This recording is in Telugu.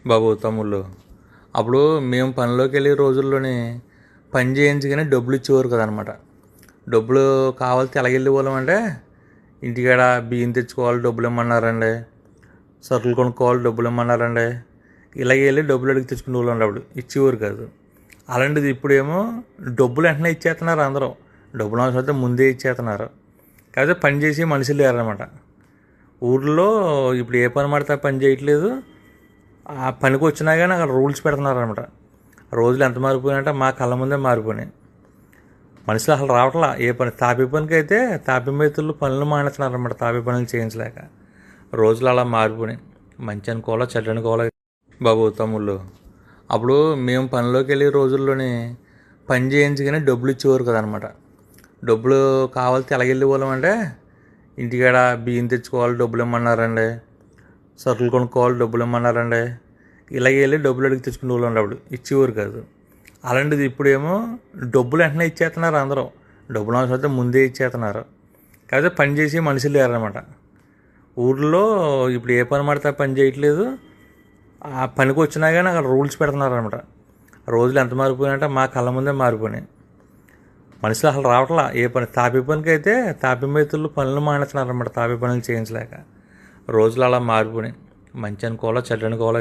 బాబు తమ్ముళ్ళు, అప్పుడు మేము పనిలోకి వెళ్ళే రోజుల్లోనే పని చేయించగానే డబ్బులు ఇచ్చేవారు కదనమాట. డబ్బులు కావాలితే ఎలాగెళ్ళే వాళ్ళం అంటే, ఇంటికాడ బియ్యం తెచ్చుకోవాలి డబ్బులు ఇమ్మన్నారండి, సరుకులు కొనుక్కోవాలి డబ్బులు ఇమ్మన్నారండి, ఇలాగే వెళ్ళి డబ్బులు అడిగి తెచ్చుకునే వాళ్ళు అప్పుడు ఇచ్చేవారు కాదు. అలాంటిది ఇప్పుడేమో డబ్బులు వెంటనే ఇచ్చేస్తున్నారు అందరూ. డబ్బులు అవసరం అయితే ముందే ఇచ్చేస్తున్నారు. కాకపోతే పని చేసి మనుషులు లేరనమాట. ఊర్లో ఇప్పుడు ఏ పని పడితే పని చేయట్లేదు. ఆ పనికి వచ్చినా కానీ అక్కడ రూల్స్ పెడుతున్నారు అనమాట. రోజులు ఎంత మారిపోయినాయంటే మా కళ్ళ ముందే మారిపోయినాయి. మనుషులు అసలు రావట్లా. ఏ పని తాపి పనికి అయితే తాపి మేతులు పనులు మానేస్తున్నారు అనమాట. తాపి పనులు చేయించలేక రోజులు అలా మారిపోయినాయి. మంచి అనుకోవాలా చెడ్డ అనుకోవాలా బాబు తమ్ముళ్ళు. అప్పుడు మేము పనిలోకి వెళ్ళే రోజుల్లోనే పని చేయించగానే డబ్బులు ఇచ్చేవారు కదనమాట. డబ్బులు కావాలితే ఎలాగెళ్ళే వాళ్ళం అంటే, ఇంటికాడ బియ్యం తెచ్చుకోవాలి డబ్బులు ఇమ్మన్నారండి, సరుకులు కొనుక్కోవాలి డబ్బులు ఇమ్మన్నారండి, ఇలాగే వెళ్ళి డబ్బులు అడిగి తెచ్చుకునే వాళ్ళు అప్పుడు ఇచ్చేవారు కాదు. అలాంటిది ఇప్పుడేమో డబ్బులు వెంటనే ఇచ్చేస్తున్నారు అందరూ. డబ్బులు అవసరం అయితే ముందే ఇచ్చేస్తున్నారు. కాకపోతే పని చేసి మనుషులు లేరనమాట. ఊర్లో ఇప్పుడు ఏ పని పడితే పని చేయట్లేదు. ఆ పనికి వచ్చినా కానీ అక్కడ రూల్స్ పెడుతున్నారు అనమాట. రోజులు ఎంత మారిపోయినాయంటే మా కళ్ళ ముందే మారిపోయినాయి. మనుషులు అసలు రావట్లా. ఏ పని తాపి పనికి అయితే తాపి మేతులు పనులు మానేస్తున్నారు అనమాట. తాపి పనులు చేయించలేక రోజులు అలా మారిపోయినాయి. మంచి అనుకోవాలా చెడ్డ అనుకోవాలా